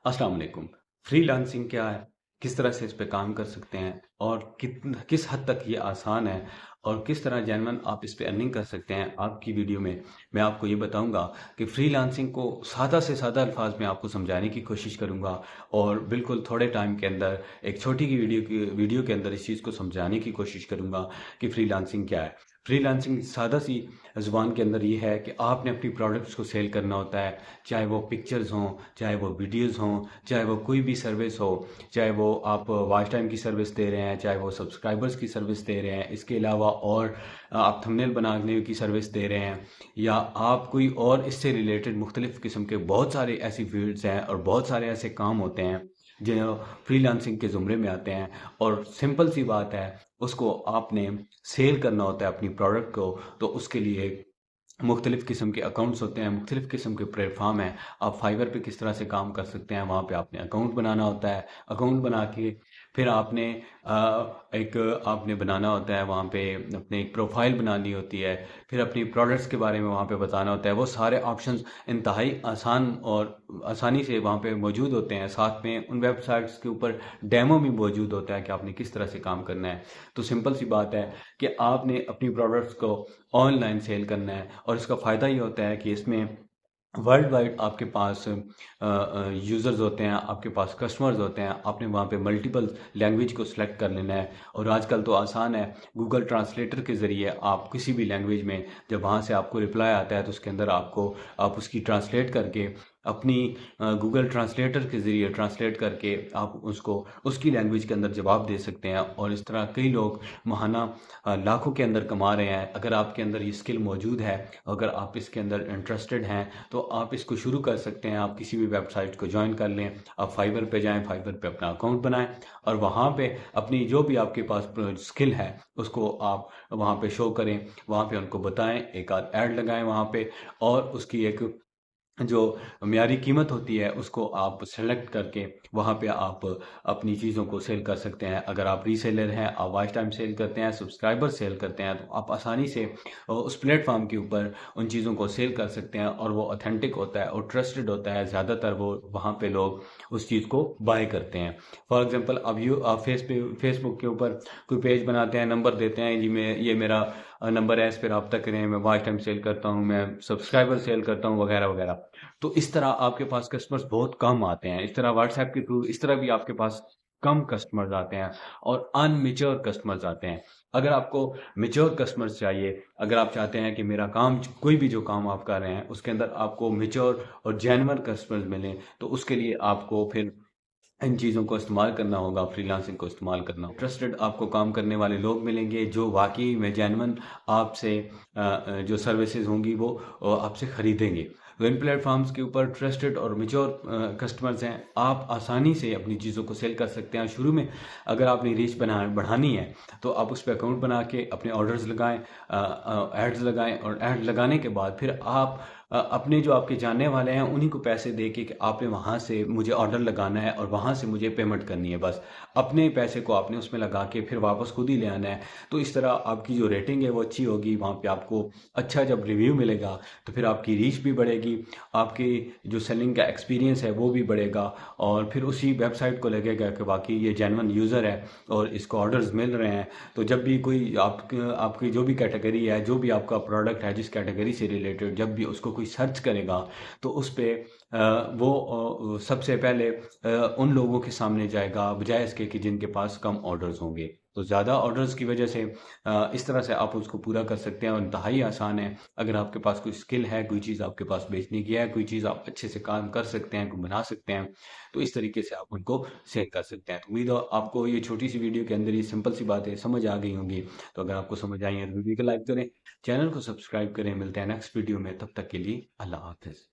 अस्सलाम वालेकुम। फ्रीलांसिंग क्या है? किस तरह से इस पे काम कर सकते हैं और किस हद तक ये आसान है और किस तरह जेन्युइन आप इस पे अर्निंग कर सकते हैं, आपकी वीडियो में मैं आपको ये बताऊंगा कि फ्रीलांसिंग को सादा से सादा अल्फाज में आपको समझाने की कोशिश करूंगा और बिल्कुल थोड़े टाइम के अंदर एक छोटी की वीडियो के अंदर इस चीज़ को समझाने की कोशिश करूंगा कि फ्रीलांसिंग क्या है। फ्रीलांसिंग सादा सी ज़ुबान के अंदर ये है कि आपने अपनी प्रोडक्ट्स को सेल करना होता है, चाहे वो पिक्चर्स हों, चाहे वो वीडियोस हों, चाहे वो कोई भी सर्विस हो, चाहे वो आप वॉच टाइम की सर्विस दे रहे हैं, चाहे वो सब्सक्राइबर्स की सर्विस दे रहे हैं, इसके अलावा और आप थंबनेल बनाने की सर्विस दे रहे हैं, या आप कोई और इससे रिलेटेड मुख्तलिफ़ किस्म के बहुत सारे ऐसी फील्ड्स हैं और बहुत सारे ऐसे काम होते हैं जो फ्रीलांसिंग के ज़ुमरे में आते हैं। और सिंपल सी बात है, उसको आपने सेल करना होता है अपनी प्रोडक्ट को, तो उसके लिए मुख्तलिफ़ किस्म के अकाउंट्स होते हैं, मुख्तलिफ़ किस्म के प्लेटफॉर्म हैं। आप फाइवर पे किस तरह से काम कर सकते हैं, वहाँ पे आपने अकाउंट बनाना होता है। अकाउंट बना के फिर एक आपने बनाना होता है, वहाँ पे अपने एक प्रोफाइल बनानी होती है, फिर अपनी प्रोडक्ट्स के बारे में वहाँ पे बताना होता है। वो सारे ऑप्शंस इंतहाई आसान और आसानी से वहाँ पे मौजूद होते हैं। साथ में उन वेबसाइट्स के ऊपर डेमो भी मौजूद होता है कि आपने किस तरह से काम करना है। तो सिंपल सी बात है कि आपने अपनी प्रोडक्ट्स को ऑनलाइन सेल करना है, और इसका फ़ायदा ये होता है कि इसमें वर्ल्ड वाइड आपके पास यूज़र्स होते हैं, आपके पास कस्टमर्स होते हैं। आपने वहाँ पे मल्टीपल लैंग्वेज को सिलेक्ट कर लेना है, और आजकल तो आसान है, गूगल ट्रांसलेटर के ज़रिए आप किसी भी लैंग्वेज में जब वहाँ से आपको रिप्लाई आता है तो उसके अंदर आप उसकी ट्रांसलेट करके अपनी गूगल ट्रांसलेटर के ज़रिए ट्रांसलेट करके आप उसको उसकी लैंग्वेज के अंदर जवाब दे सकते हैं। और इस तरह कई लोग महाना लाखों के अंदर कमा रहे हैं। अगर आपके अंदर ये स्किल मौजूद है, अगर आप इसके अंदर इंटरेस्टेड हैं, तो आप इसको शुरू कर सकते हैं। आप किसी भी वेबसाइट को ज्वाइन कर लें, आप फाइवर पे जाएं, फाइवर पे अपना अकाउंट बनाएं, और वहाँ पे अपनी जो भी आपके पास स्किल है उसको आप वहाँ पे शो करें, वहाँ पे उनको बताएं, एक आध ऐड लगाएं वहाँ पे, और उसकी एक जो मियारी कीमत होती है उसको आप सेलेक्ट करके वहाँ पे आप अपनी चीज़ों को सेल कर सकते हैं। अगर आप रीसेलर हैं, आप वॉच टाइम सेल करते हैं, सब्सक्राइबर सेल करते हैं, तो आप आसानी से उस प्लेटफॉर्म के ऊपर उन चीज़ों को सेल कर सकते हैं, और वो ऑथेंटिक होता है और ट्रस्टेड होता है। ज़्यादातर वो वहाँ पे लोग उस चीज़ को बाय करते हैं। फॉर एग्जांपल, अब आप फेसबुक के ऊपर कोई पेज बनाते हैं, नंबर देते हैं, ये मेरा नंबर है, इस पर रब्ता करें, मैं वॉच टाइम सेल करता हूँ, मैं सब्सक्राइबर सेल करता हूँ, वगैरह वगैरह। तो इस तरह आपके पास कस्टमर्स बहुत कम आते हैं। इस तरह व्हाट्सएप के थ्रू इस तरह भी आपके पास कम कस्टमर्स आते हैं और अनमेच्योर कस्टमर्स आते हैं। अगर आपको मेच्योर कस्टमर्स चाहिए, अगर आप चाहते हैं कि मेरा काम, कोई भी जो काम आप कर रहे हैं उसके अंदर आपको मेच्योर और जेन्युइन कस्टमर्स मिलें, तो उसके लिए आपको फिर इन चीज़ों को इस्तेमाल करना होगा, फ्रीलांसिंग को इस्तेमाल करना होगा। ट्रस्टेड आपको काम करने वाले लोग मिलेंगे जो वाकई में जेन्युइन आपसे जो सर्विसेज होंगी वो आपसे खरीदेंगे। तो इन प्लेटफॉर्म्स के ऊपर ट्रस्टेड और मेच्योर कस्टमर्स हैं, आप आसानी से अपनी चीज़ों को सेल कर सकते हैं। शुरू में अगर आपने रीच बढ़ानी है तो आप उस पर अकाउंट बना के अपने ऑर्डर्स लगाएं, एड्स लगाएं, और एड लगाने के बाद फिर आप अपने जो आपके जानने वाले हैं उन्हीं को पैसे दे के कि आपने वहाँ से मुझे ऑर्डर लगाना है और वहाँ से मुझे पेमेंट करनी है, बस अपने पैसे को आपने उसमें लगा के फिर वापस खुद ही ले आना है। तो इस तरह आपकी जो रेटिंग है वो अच्छी होगी, वहाँ पे आपको अच्छा जब रिव्यू मिलेगा तो फिर आपकी रीच भी बढ़ेगी, आपकी जो सेलिंग का एक्सपीरियंस है वो भी बढ़ेगा, और फिर उसी वेबसाइट को लगेगा कि वाकई ये जेन्युइन यूज़र है और इसको ऑर्डर्स मिल रहे हैं। तो जब भी कोई आपकी जो भी कैटेगरी है, जो भी आपका प्रोडक्ट है, जिस कैटेगरी से रिलेटेड जब भी उसको कोई सर्च करेगा तो उस पे सबसे पहले उन लोगों के सामने जाएगा, बजाय इसके कि जिनके पास कम ऑर्डर्स होंगे। तो ज़्यादा ऑर्डर्स की वजह से इस तरह से आप उसको पूरा कर सकते हैं, और इंतहाई आसान है। अगर आपके पास कोई स्किल है, कोई चीज़ आपके पास बेचने की है, कोई चीज़ आप अच्छे से काम कर सकते हैं, कोई बना सकते हैं, तो इस तरीके से आप उनको सेल कर सकते हैं। तो उम्मीद है आपको ये छोटी सी वीडियो के अंदर ये सिंपल सी बातें समझ आ गई होंगी। तो अगर आपको समझ आई है तो वीडियो को लाइक करें, चैनल को सब्सक्राइब करें। मिलते हैं नेक्स्ट वीडियो में, तब तक के लिए अल्लाह हाफिज़।